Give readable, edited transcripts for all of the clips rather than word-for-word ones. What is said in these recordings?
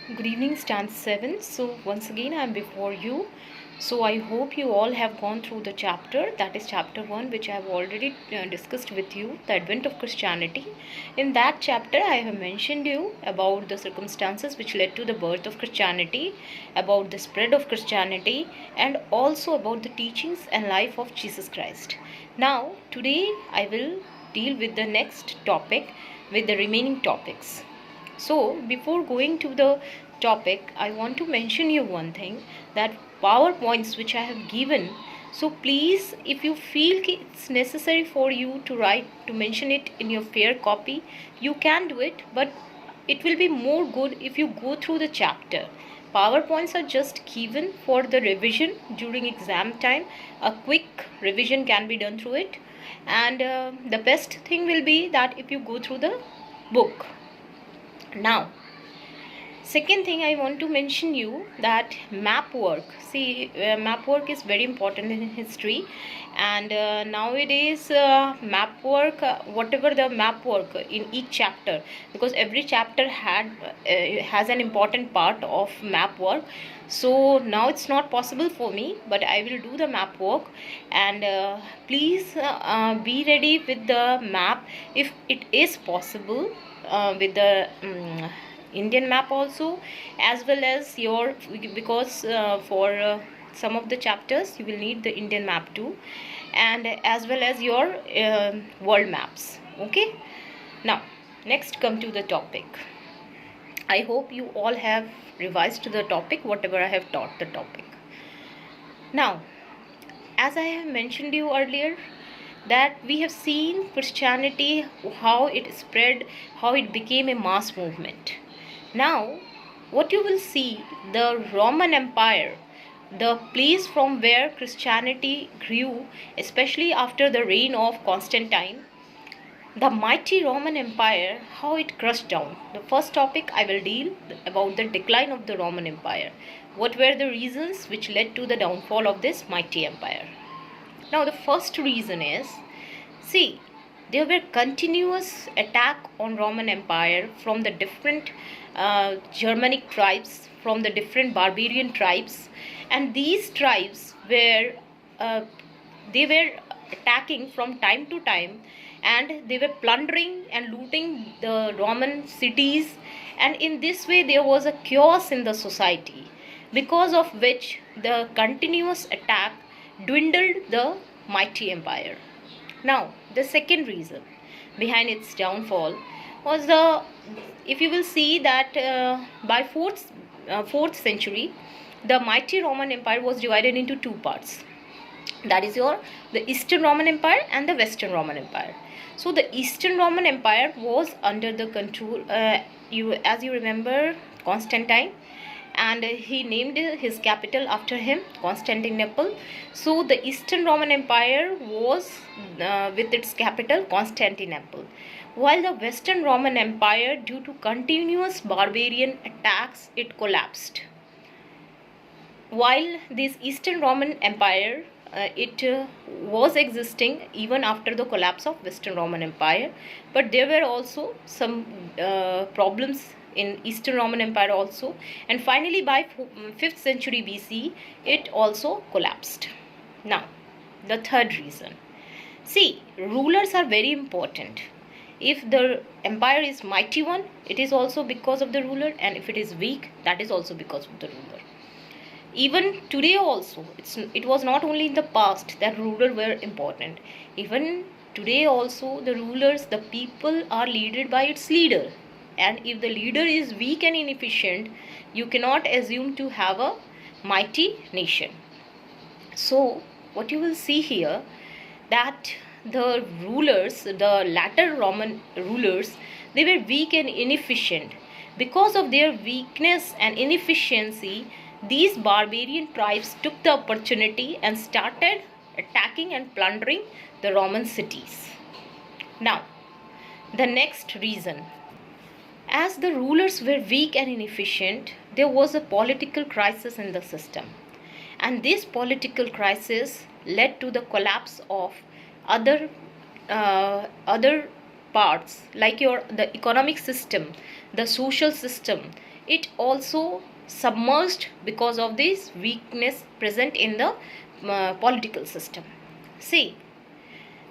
Good evening, stand 7. So, once again, I am before you. So, I hope you all have gone through the chapter, that is chapter 1, which I have already discussed with you, the advent of Christianity. In that chapter, I have mentioned you about the circumstances which led to the birth of Christianity, about the spread of Christianity, and also about the teachings and life of Jesus Christ. Now, today, I will deal with the next topic with the remaining topics. So, before going to the topic, I want to mention you one thing, that PowerPoints which I have given. So, please, if you feel it's necessary for you to write, to mention it in your fair copy, you can do it, but it will be more good if you go through the chapter. PowerPoints are just given for the revision during exam time. A quick revision can be done through it, and the best thing will be that if you go through the book. Now, second thing I want to mention you, that map work. See, map work is very important in history, and nowadays map work, whatever the map work in each chapter, because every chapter has an important part of map work. So now it's not possible for me, but I will do the map work, and please be ready with the map if it is possible, with the Indian map also, as well as your, because for some of the chapters you will need the Indian map too, and as well as your world maps. Okay, now next come to the topic. I hope you all have revised the topic, whatever I have taught the topic. Now, as I have mentioned you earlier, that we have seen Christianity, how it spread, how it became a mass movement. Now, what you will see, the Roman Empire, the place from where Christianity grew, especially after the reign of Constantine, the mighty Roman Empire, how it crushed down. The first topic I will deal about the decline of the Roman Empire. What were the reasons which led to the downfall of this mighty empire? Now, the first reason is, see, there were continuous attack on Roman Empire from the different Germanic tribes, from the different barbarian tribes, and these tribes were they were attacking from time to time, and they were plundering and looting the Roman cities, and in this way there was a chaos in the society, because of which the continuous attack dwindled the mighty empire. Now, the second reason behind its downfall was the, if you will see that by 4th century, the mighty Roman Empire was divided into two parts. That is the Eastern Roman Empire and the Western Roman Empire. So the Eastern Roman Empire was under the control, as you remember, Constantine, and he named his capital after him, Constantinople. So the Eastern Roman Empire was with its capital Constantinople, while the Western Roman Empire, due to continuous barbarian attacks, it collapsed. While this Eastern Roman Empire, it was existing even after the collapse of Western Roman Empire, but there were also some problems in Eastern Roman Empire also, and finally by 5th century BC it also collapsed. Now, the third reason, see, rulers are very important. If the empire is mighty one, it is also because of the ruler, and if it is weak, that is also because of the ruler. Even today also, it was not only in the past that rulers were important. Even today also, the rulers, the people are led by its leader, and if the leader is weak and inefficient, you cannot assume to have a mighty nation. So what you will see here, that the rulers, the latter Roman rulers, they were weak and inefficient. Because of their weakness and inefficiency, these barbarian tribes took the opportunity and started attacking and plundering the Roman cities. Now, the next reason, as the rulers were weak and inefficient, there was a political crisis in the system. And this political crisis led to the collapse of other parts, like the economic system, the social system. it also submerged because of this weakness present in the political system. See,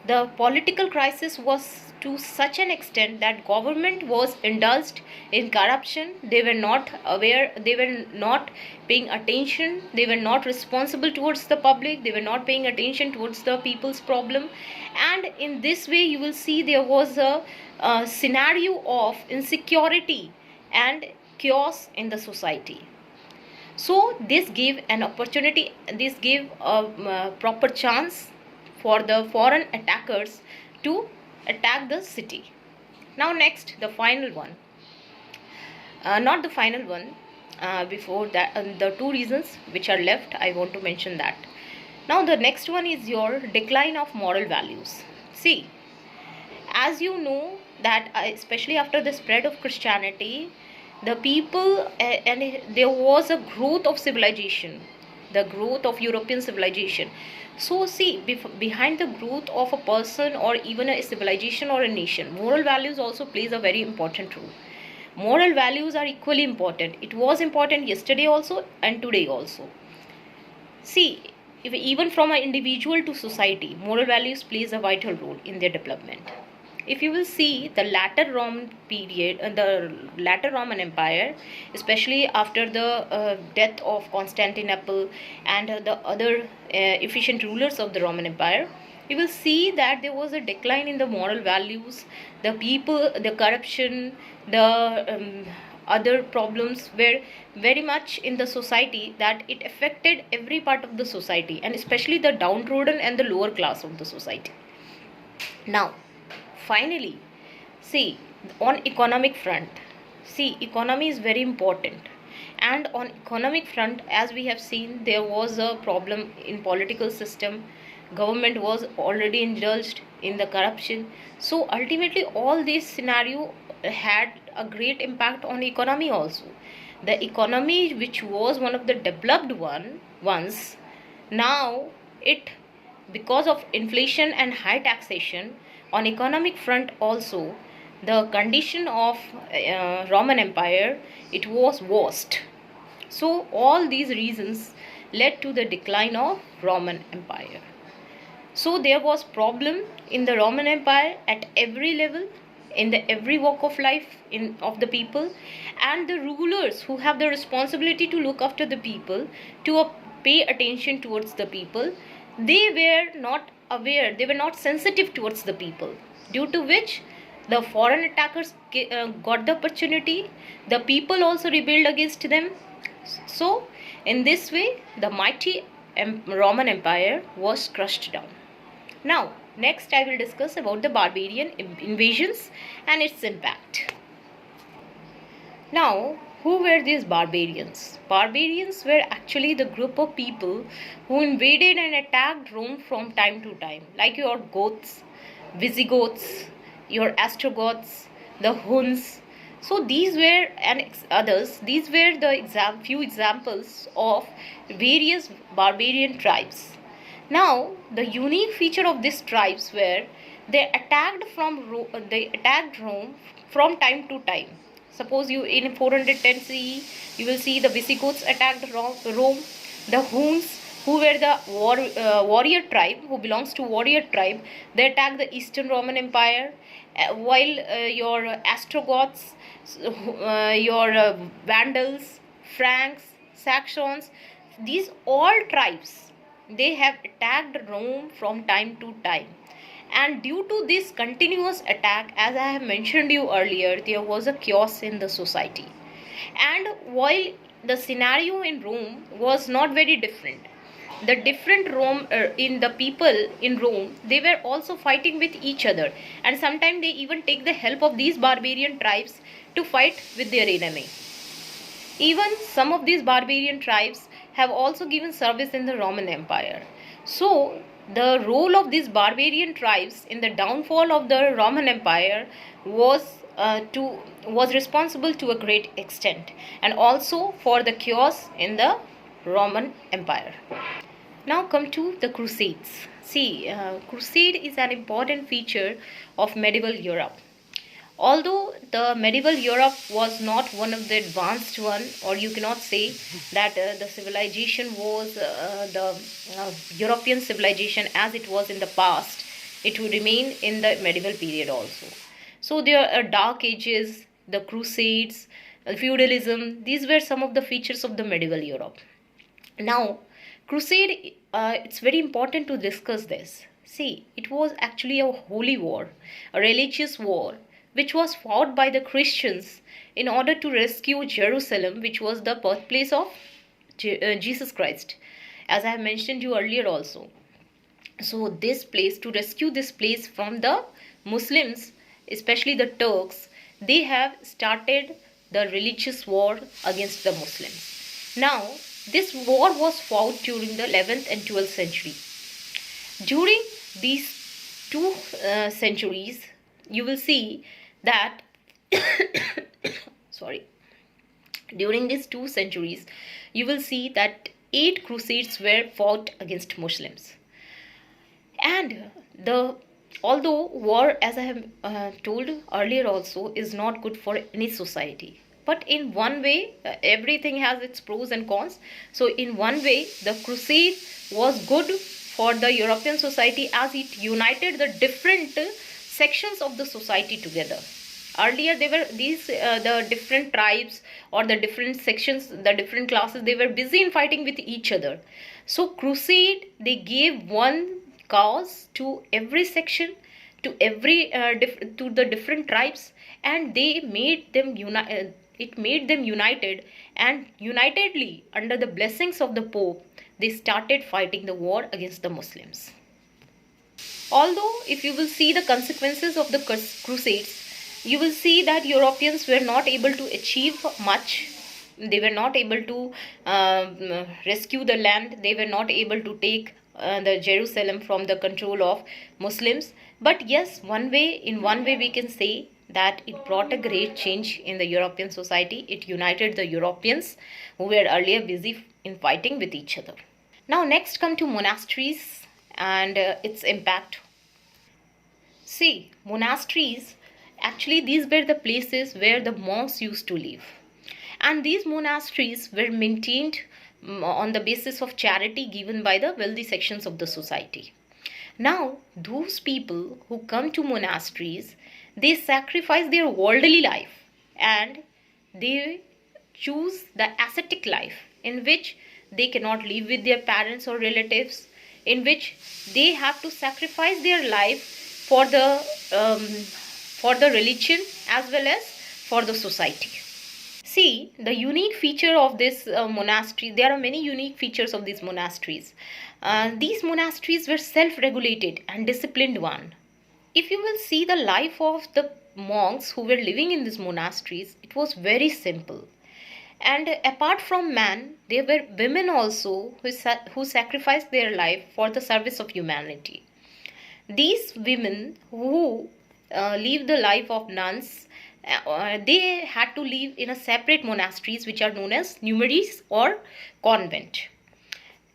the political crisis was to such an extent that government was indulged in corruption. They were not aware, they were not paying attention, they were not responsible towards the public, they were not paying attention towards the people's problem. And in this way, you will see there was a scenario of insecurity and chaos in the society. So this gave an opportunity, this gave a proper chance for the foreign attackers to attack the city. Now next, the final one. Not the final one. Before that, the two reasons which are left, I want to mention that. Now the next one is your decline of moral values. See, as you know that especially after the spread of Christianity, the people and there was a growth of civilization, the growth of European civilization. So see, behind the growth of a person or even a civilization or a nation, moral values also plays a very important role. Moral values are equally important. It was important yesterday also and today also. See, even from an individual to society, moral values plays a vital role in their development. If you will see the latter Roman period, the latter Roman Empire, especially after the death of Constantinople and the other efficient rulers of the Roman Empire, you will see that there was a decline in the moral values. The people, the corruption, the other problems were very much in the society, that it affected every part of the society, and especially the downtrodden and the lower class of the society. Now, finally, see, on economic front, see, economy is very important. And on economic front, as we have seen, there was a problem in political system. Government was already indulged in the corruption. So ultimately, all this scenario had a great impact on economy also. The economy, which was one of the developed ones, now it, because of inflation and high taxation, on economic front also, the condition of Roman Empire, it was worst. So all these reasons led to the decline of Roman Empire. So there was problem in the Roman Empire at every level, in the every walk of life of the people, and the rulers who have the responsibility to look after the people, to pay attention towards the people, they were not aware, they were not sensitive towards the people, due to which the foreign attackers got the opportunity. The people also rebelled against them. So in this way, the mighty Roman Empire was crushed down. Now next, I will discuss about the barbarian invasions and its impact. Now, who were these barbarians? Barbarians were actually the group of people who invaded and attacked Rome from time to time, like your Goths, Visigoths, your Ostrogoths, the Huns. So these were, and others, these were the few examples of various barbarian tribes. Now, the unique feature of these tribes were they attacked Rome from time to time. Suppose you in 410 CE, you will see the Visigoths attacked Rome. The Huns, who were the warrior tribe, who belongs to warrior tribe, they attacked the Eastern Roman Empire. While your Ostrogoths, your Vandals, Franks, Saxons, these all tribes, they have attacked Rome from time to time. And due to this continuous attack, as I have mentioned you earlier, there was a chaos in the society. And while the scenario in Rome was not very different, the different in the people in Rome, they were also fighting with each other, and sometimes they even take the help of these barbarian tribes to fight with their enemy. Even some of these barbarian tribes have also given service in the Roman Empire. So the role of these barbarian tribes in the downfall of the Roman Empire was responsible to a great extent, and also for the chaos in the Roman Empire. Now come to the Crusades. See, Crusade is an important feature of medieval Europe. Although the medieval Europe was not one of the advanced one, or you cannot say that the civilization was the European civilization as it was in the past, it would remain in the medieval period also. So there are dark ages, the Crusades, feudalism. These were some of the features of the medieval Europe. Now, crusade, it's very important to discuss this. See, it was actually a holy war, a religious war, which was fought by the Christians in order to rescue Jerusalem, which was the birthplace of Jesus Christ, as I have mentioned you earlier also. So this place, to rescue this place from the Muslims, especially the Turks, they have started the religious war against the Muslims. Now, this war was fought during the 11th and 12th century. During these two centuries, you will see that sorry, during these 2 centuries, you will see that 8 crusades were fought against Muslims. And the although war, as I have told earlier also, is not good for any society, but in one way, everything has its pros and cons. So in one way, the crusade was good for the European society as it united the different sections of the society together. Earlier they were these the different tribes or the different sections, the different classes, they were busy in fighting with each other. So crusade, they gave one cause to every section, to every to the different tribes, and they made them it made them united, and unitedly under the blessings of the Pope, they started fighting the war against the Muslims. Although if you will see the consequences of the crusades, you will see that Europeans were not able to achieve much. They were not able to rescue the land. They were not able to take the Jerusalem from the control of Muslims. But yes, in one way we can say that it brought a great change in the European society. It united the Europeans who were earlier busy in fighting with each other. Now next come to monasteries and its impact. See, monasteries, actually these were the places where the monks used to live. And these monasteries were maintained on the basis of charity given by the wealthy sections of the society. Now, those people who come to monasteries, they sacrifice their worldly life and they choose the ascetic life in which they cannot live with their parents or relatives, in which they have to sacrifice their life for the religion as well as for the society. See, the unique feature of this monastery, there are many unique features of these monasteries. These monasteries were self-regulated and disciplined one. If you will see the life of the monks who were living in these monasteries, it was very simple. And apart from man, there were women also who sacrificed their life for the service of humanity. These women who live the life of nuns, they had to live in a separate monasteries which are known as numeries or convent.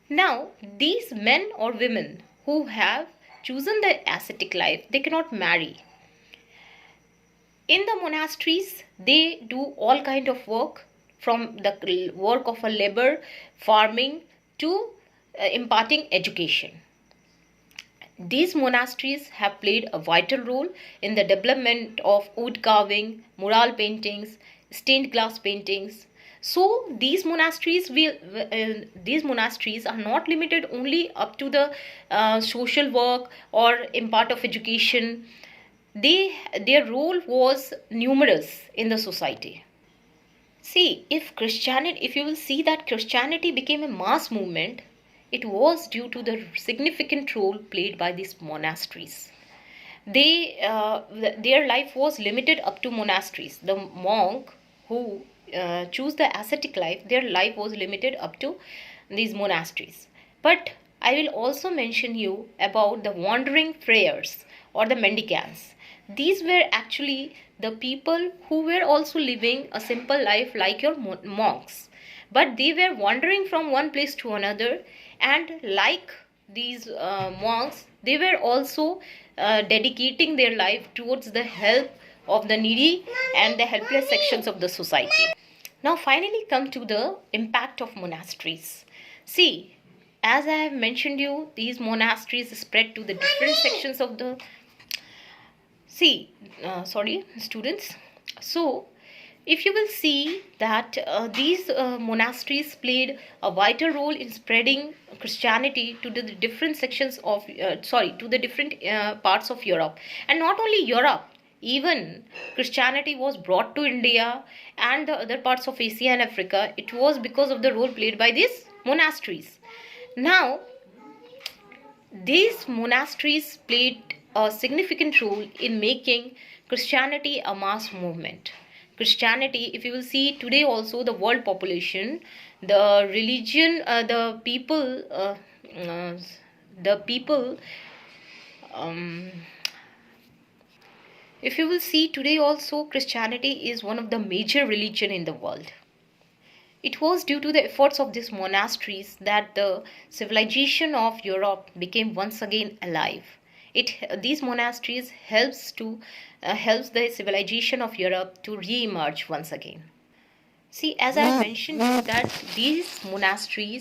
Now, these men or women who have chosen the ascetic life, they cannot marry. In the monasteries, they do all kind of work, from the work of a labor, farming to imparting education. These monasteries have played a vital role in the development of wood carving, mural paintings, stained glass paintings. So these monasteries are not limited only up to the social work or impart of education. Their role was numerous in the society. See, if you will see that Christianity became a mass movement, it was due to the significant role played by these monasteries. Their life was limited up to monasteries. The monk who choose the ascetic life, their life was limited up to these monasteries. But I will also mention you about the wandering friars or the mendicants. These were actually the people who were also living a simple life like your monks, but they were wandering from one place to another, and like these monks, they were also dedicating their life towards the help of the needy and the helpless sections of the society. Now finally come to the impact of monasteries. See, as I have mentioned you, these monasteries spread to the different sections of the sorry students. So if you will see that these monasteries played a vital role in spreading Christianity to the different sections of to the different parts of Europe, and not only Europe, even Christianity was brought to India and the other parts of Asia and Africa. It was because of the role played by these monasteries. Now these monasteries played a significant role in making Christianity a mass movement. Christianity, if you will see today also, the world population, the religion, the people, if you will see today also, Christianity is one of the major religion in the world. It was due to the efforts of these monasteries that the civilization of Europe became once again alive. These monasteries helps the civilization of Europe to re-emerge once again. See, as I mentioned that these monasteries